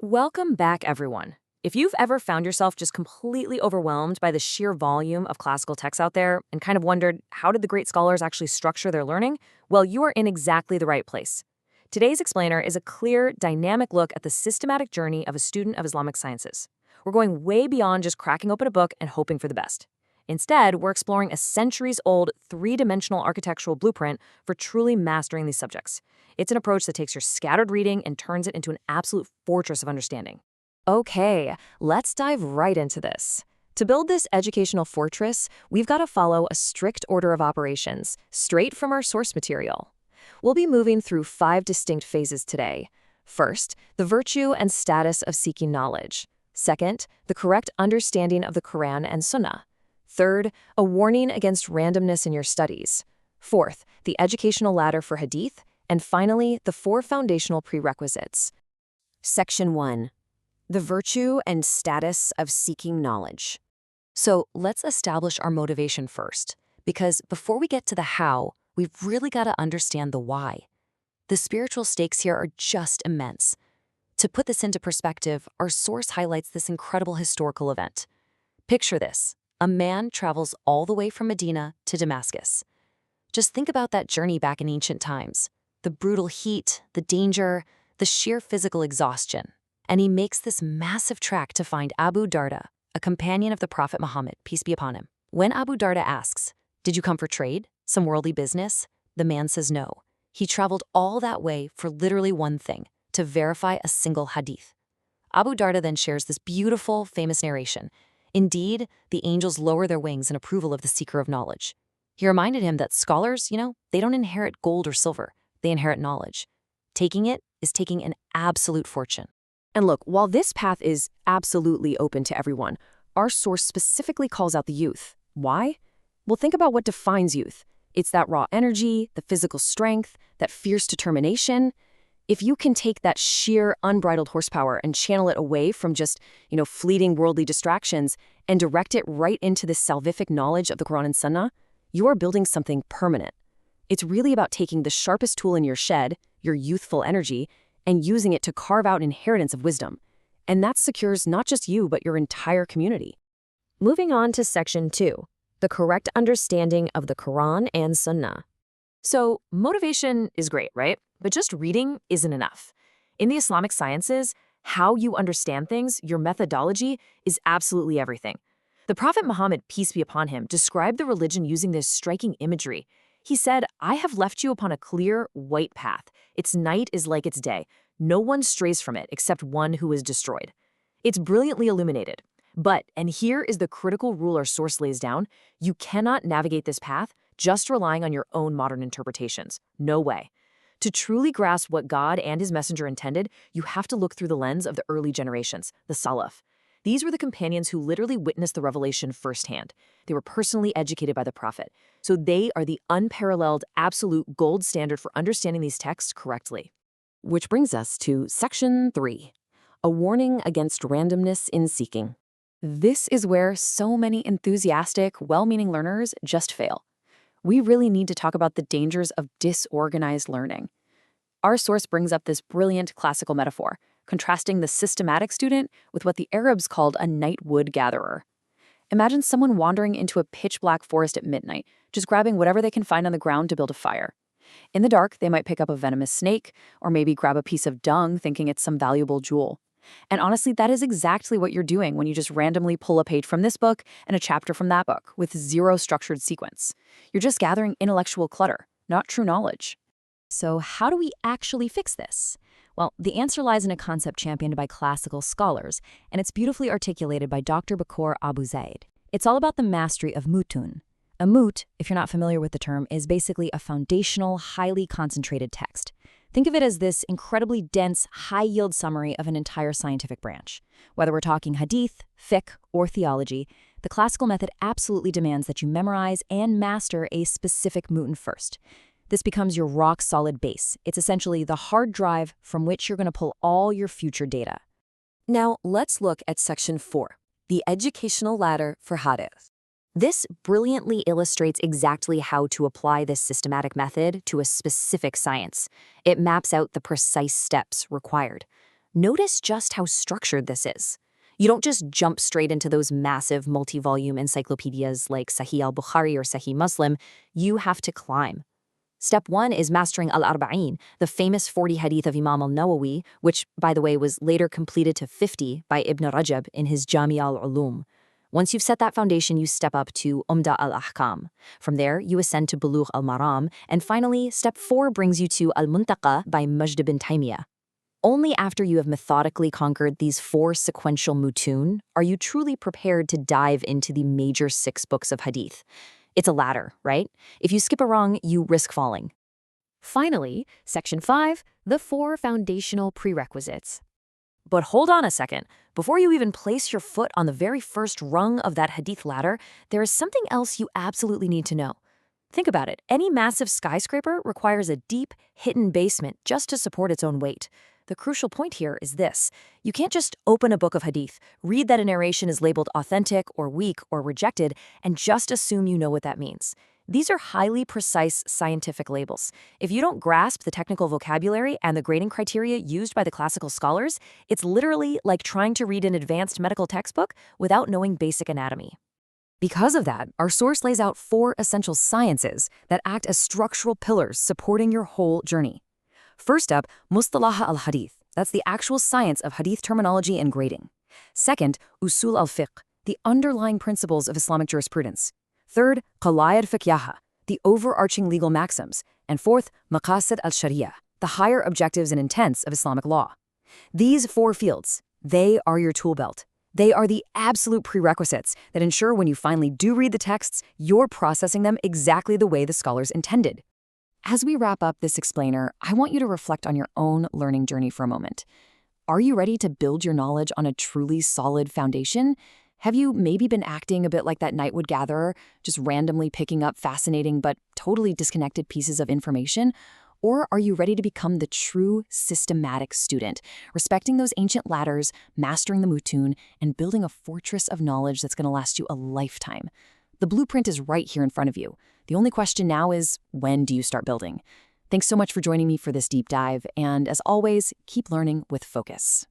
Welcome back, everyone. If you've ever found yourself just completely overwhelmed by the sheer volume of classical texts out there and kind of wondered how did the great scholars actually structure their learning, well, you are in exactly the right place. Today's explainer is a clear, dynamic look at the systematic journey of a student of Islamic sciences. We're going way beyond just cracking open a book and hoping for the best. Instead, we're exploring a centuries-old, three-dimensional architectural blueprint for truly mastering these subjects. It's an approach that takes your scattered reading and turns it into an absolute fortress of understanding. Okay, let's dive right into this. To build this educational fortress, we've got to follow a strict order of operations, straight from our source material. We'll be moving through 5 distinct phases today. First, the virtue and status of seeking knowledge. Second, the correct understanding of the Quran and Sunnah. Third, a warning against randomness in your studies. Fourth, the educational ladder for Hadith. And finally, the 4 foundational prerequisites. Section 1. The virtue and status of seeking knowledge. So let's establish our motivation first, because before we get to the how, we've really got to understand the why. The spiritual stakes here are just immense. To put this into perspective, our source highlights this incredible historical event. Picture this. A man travels all the way from Medina to Damascus. Just think about that journey back in ancient times. The brutal heat, the danger, the sheer physical exhaustion. And he makes this massive trek to find Abu Darda, a companion of the Prophet Muhammad, peace be upon him. When Abu Darda asks, "Did you come for trade? Some worldly business?" the man says no. He traveled all that way for literally one thing, to verify a single hadith. Abu Darda then shares this beautiful, famous narration. Indeed, the angels lower their wings in approval of the seeker of knowledge. He reminded him that scholars, they don't inherit gold or silver. They inherit knowledge. Taking it is taking an absolute fortune. And look, while this path is absolutely open to everyone, our source specifically calls out the youth. Why? Well, think about what defines youth. It's that raw energy, the physical strength, that fierce determination. If you can take that sheer, unbridled horsepower and channel it away from just, fleeting worldly distractions and direct it right into this salvific knowledge of the Quran and Sunnah, you are building something permanent. It's really about taking the sharpest tool in your shed, your youthful energy, and using it to carve out an inheritance of wisdom. And that secures not just you, but your entire community. Moving on to Section 2, the correct understanding of the Quran and Sunnah. So, motivation is great, right? But just reading isn't enough. In the Islamic sciences, how you understand things, your methodology, is absolutely everything. The Prophet Muhammad, peace be upon him, described the religion using this striking imagery. He said, "I have left you upon a clear, white path. Its night is like its day. No one strays from it except one who is destroyed." It's brilliantly illuminated. But, and here is the critical rule our source lays down, you cannot navigate this path just relying on your own modern interpretations. No way. To truly grasp what God and his messenger intended, you have to look through the lens of the early generations, the Salaf. These were the companions who literally witnessed the revelation firsthand. They were personally educated by the Prophet. So they are the unparalleled, absolute gold standard for understanding these texts correctly. Which brings us to Section 3, a warning against randomness in seeking. This is where so many enthusiastic, well-meaning learners just fail. We really need to talk about the dangers of disorganized learning. Our source brings up this brilliant classical metaphor, contrasting the systematic student with what the Arabs called a night wood gatherer. Imagine someone wandering into a pitch-black forest at midnight, just grabbing whatever they can find on the ground to build a fire. In the dark, they might pick up a venomous snake, or maybe grab a piece of dung thinking it's some valuable jewel. And honestly, that is exactly what you're doing when you just randomly pull a page from this book and a chapter from that book with zero structured sequence. You're just gathering intellectual clutter, not true knowledge. So how do we actually fix this? Well, the answer lies in a concept championed by classical scholars, and it's beautifully articulated by Dr. Bakor Abu Zaid. It's all about the mastery of mutun. A mut, if you're not familiar with the term, is basically a foundational, highly concentrated text. Think of it as this incredibly dense, high-yield summary of an entire scientific branch. Whether we're talking hadith, fiqh, or theology, the classical method absolutely demands that you memorize and master a specific mutun first. This becomes your rock-solid base. It's essentially the hard drive from which you're going to pull all your future data. Now, let's look at Section 4, the educational ladder for hadith. This brilliantly illustrates exactly how to apply this systematic method to a specific science. It maps out the precise steps required. Notice just how structured this is. You don't just jump straight into those massive multi-volume encyclopedias like Sahih al-Bukhari or Sahih Muslim. You have to climb. Step 1 is mastering al-Arba'in, the famous 40 hadith of Imam al-Nawawi, which, by the way, was later completed to 50 by Ibn Rajab in his Jami' al-Ulum. Once you've set that foundation, you step up to Umda al-Ahkam. From there, you ascend to Bulugh al-Maram, and finally, step 4 brings you to al-Muntaqa by Majd ibn Taymiyyah. Only after you have methodically conquered these 4 sequential mutun are you truly prepared to dive into the major 6 books of hadith. It's a ladder, right? If you skip a rung, you risk falling. Finally, Section 5, the 4 foundational prerequisites. But hold on a second. Before you even place your foot on the very first rung of that hadith ladder, there is something else you absolutely need to know. Think about it. Any massive skyscraper requires a deep, hidden basement just to support its own weight. The crucial point here is this. You can't just open a book of hadith, read that a narration is labeled authentic or weak or rejected, and just assume you know what that means. These are highly precise scientific labels. If you don't grasp the technical vocabulary and the grading criteria used by the classical scholars, it's literally like trying to read an advanced medical textbook without knowing basic anatomy. Because of that, our source lays out 4 essential sciences that act as structural pillars supporting your whole journey. First up, Mustalah al-Hadith. That's the actual science of hadith terminology and grading. Second, Usul al-Fiqh, the underlying principles of Islamic jurisprudence. Third, Qawaid Fiqhiyah, the overarching legal maxims. And fourth, Maqasid al-Sharia, the higher objectives and intents of Islamic law. These 4 fields, they are your tool belt. They are the absolute prerequisites that ensure when you finally do read the texts, you're processing them exactly the way the scholars intended. As we wrap up this explainer, I want you to reflect on your own learning journey for a moment. Are you ready to build your knowledge on a truly solid foundation? Have you maybe been acting a bit like that nightwood gatherer, just randomly picking up fascinating but totally disconnected pieces of information? Or are you ready to become the true systematic student, respecting those ancient ladders, mastering the mutun, and building a fortress of knowledge that's going to last you a lifetime? The blueprint is right here in front of you. The only question now is, when do you start building? Thanks so much for joining me for this deep dive, and as always, keep learning with focus.